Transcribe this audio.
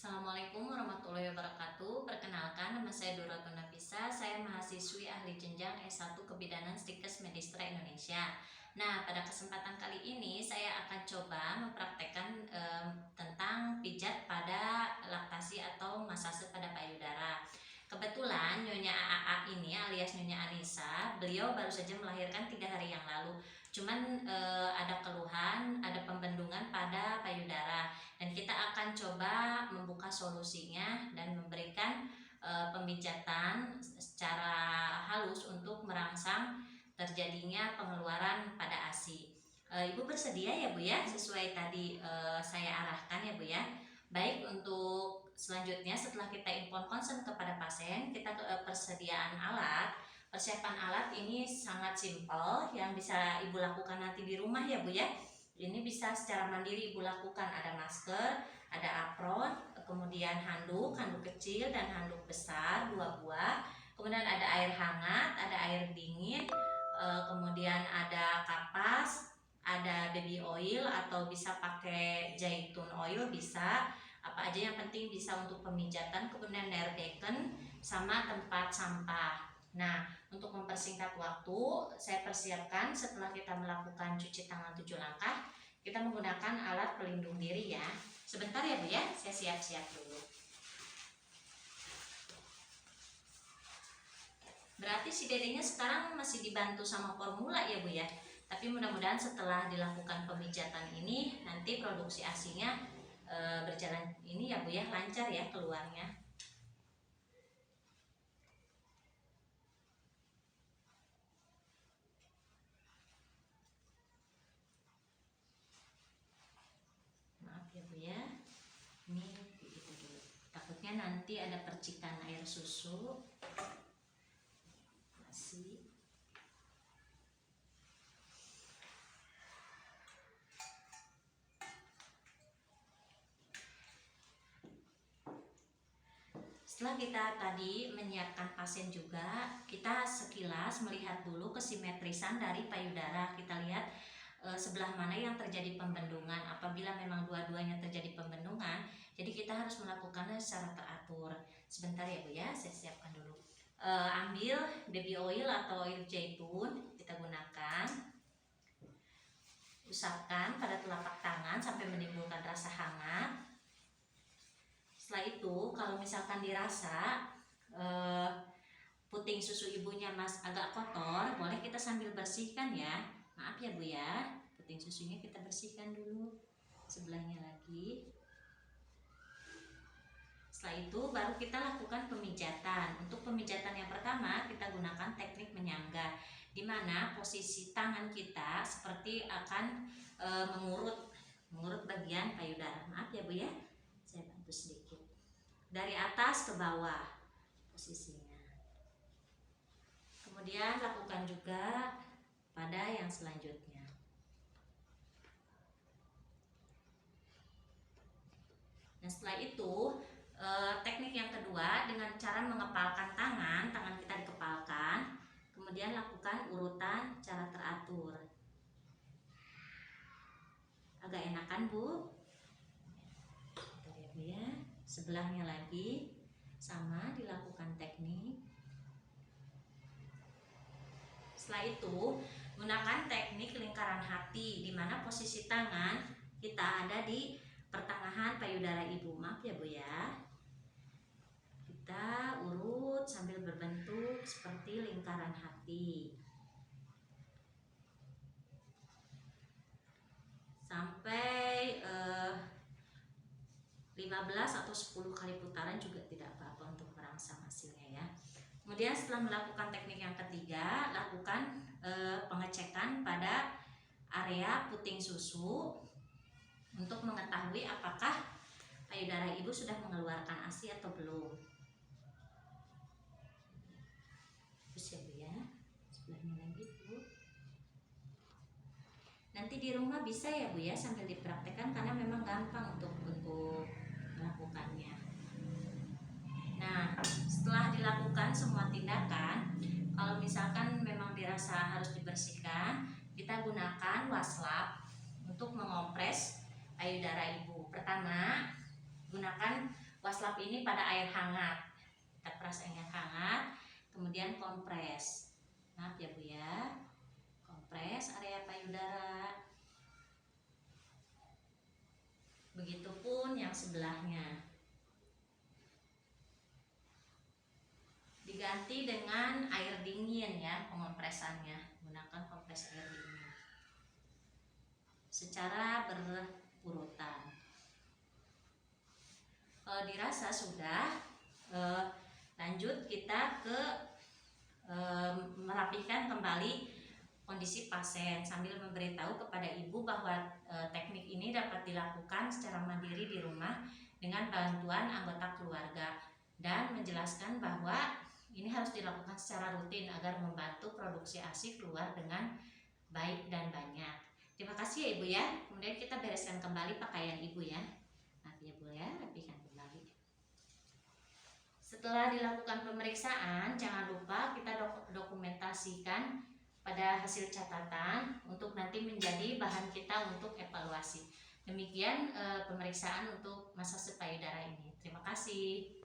Assalamualaikum warahmatullahi wabarakatuh. Perkenalkan, nama saya Duratun Nafisa. Saya mahasiswi ahli jenjang S1 Kebidanan Stikes Medistra Indonesia. Nah, pada kesempatan kali ini saya akan coba mempraktekkan tentang pijat pada laktasi atau masase pada payudara. Kebetulan Nyonya AAA ini alias Nyonya Anissa, beliau baru saja melahirkan 3 hari yang lalu. Cuman ada keluhan, ada pembendungan pada payudara, dan kita akan coba membuka solusinya dan memberikan pemijatan secara halus untuk merangsang terjadinya pengeluaran pada ASI. Ibu bersedia ya Bu ya, sesuai tadi saya arahkan ya Bu ya. Baik, untuk selanjutnya setelah kita inform konsen kepada pasien, kita ke persediaan alat. Persiapan alat ini sangat simpel yang bisa Ibu lakukan nanti di rumah ya Bu ya. Ini bisa secara mandiri Ibu lakukan, ada masker, ada apron, kemudian handuk kecil dan handuk besar 2 buah. Kemudian ada air hangat, ada air dingin, kemudian ada kapas, ada baby oil atau bisa pakai zaitun oil bisa, apa aja yang penting bisa untuk pemijatan. Kemudian Nerdecken sama tempat sampah. Nah, untuk mempersingkat waktu, saya persiapkan setelah kita melakukan cuci tangan 7 langkah, kita menggunakan alat pelindung diri ya. Sebentar ya Bu ya, saya siap-siap dulu. Berarti si dedenya sekarang masih dibantu sama formula ya Bu ya. Tapi mudah-mudahan setelah dilakukan pemijatan ini nanti produksi ASINya berjalan ini ya Bu ya, lancar ya keluarnya. Maaf ya Bu ya. Ini itu dulu. Takutnya nanti ada percikan air susu. Masih. Setelah kita tadi menyiapkan pasien juga, kita sekilas melihat dulu kesimetrisan dari payudara. Kita lihat sebelah mana yang terjadi pembendungan. Apabila memang dua-duanya terjadi pembendungan, jadi kita harus melakukannya secara teratur. Sebentar ya Bu ya, saya siapkan dulu. Ambil baby oil atau oil zaitun, kita gunakan. Usapkan pada telapak tangan sampai menimbulkan rasa hangat. Setelah itu, kalau misalkan dirasa puting susu ibunya Mas agak kotor, boleh kita sambil bersihkan ya. Maaf ya Bu ya, puting susunya kita bersihkan dulu. Sebelahnya lagi. Setelah itu baru kita lakukan pemijatan. Untuk pemijatan yang pertama kita gunakan teknik menyangga, di mana posisi tangan kita seperti akan mengurut bagian payudara. Maaf ya Bu ya, saya bantu sedikit. Dari atas ke bawah posisinya. Kemudian lakukan juga pada yang selanjutnya. Nah, setelah itu teknik yang kedua dengan cara mengepalkan tangan kita dikepalkan, kemudian lakukan urutan cara teratur. Agak enakan Bu? Bentar ya Bu ya. Sebelahnya lagi sama dilakukan teknik. Setelah itu gunakan teknik lingkaran hati, di mana posisi tangan kita ada di pertengahan payudara ibu. Maaf ya Bu ya. Kita urut sambil berbentuk seperti lingkaran hati. Sampai 15 atau 10 kali putaran juga tidak apa-apa untuk merangsang hasilnya ya. Kemudian setelah melakukan teknik yang ketiga, lakukan pengecekan pada area puting susu untuk mengetahui apakah payudara ibu sudah mengeluarkan ASI atau belum. Terus ya Bu ya, sebelahnya lagi Bu. Nanti di rumah bisa ya Bu ya sambil dipraktekkan, karena memang gampang untuk melakukannya. Nah, setelah dilakukan semua tindakan, kalau misalkan memang dirasa harus dibersihkan, kita gunakan waslap untuk mengompres payudara ibu. Pertama, gunakan ini pada air hangat. Kita peras air hangat, kemudian kompres. Maaf ya Bu ya. Kompres area payudara. Begitupun yang sebelahnya. Diganti dengan air dingin ya pengompresannya. Gunakan kompres air dingin. Secara berurutan. Kalau dirasa sudah, lanjut kita ke merapikan kembali kondisi pasien sambil memberitahu kepada ibu bahwa teknik ini dapat dilakukan secara mandiri di rumah dengan bantuan anggota keluarga, dan menjelaskan bahwa ini harus dilakukan secara rutin agar membantu produksi ASI keluar dengan baik dan banyak. Terima kasih ya Ibu ya. Kemudian kita bereskan kembali pakaian Ibu ya. Nanti ya Bu ya, rapikan kembali. Setelah dilakukan pemeriksaan, jangan lupa kita dokumentasikan pada hasil catatan untuk nanti menjadi bahan kita untuk evaluasi. Demikian pemeriksaan untuk masa payudara ini. Terima kasih.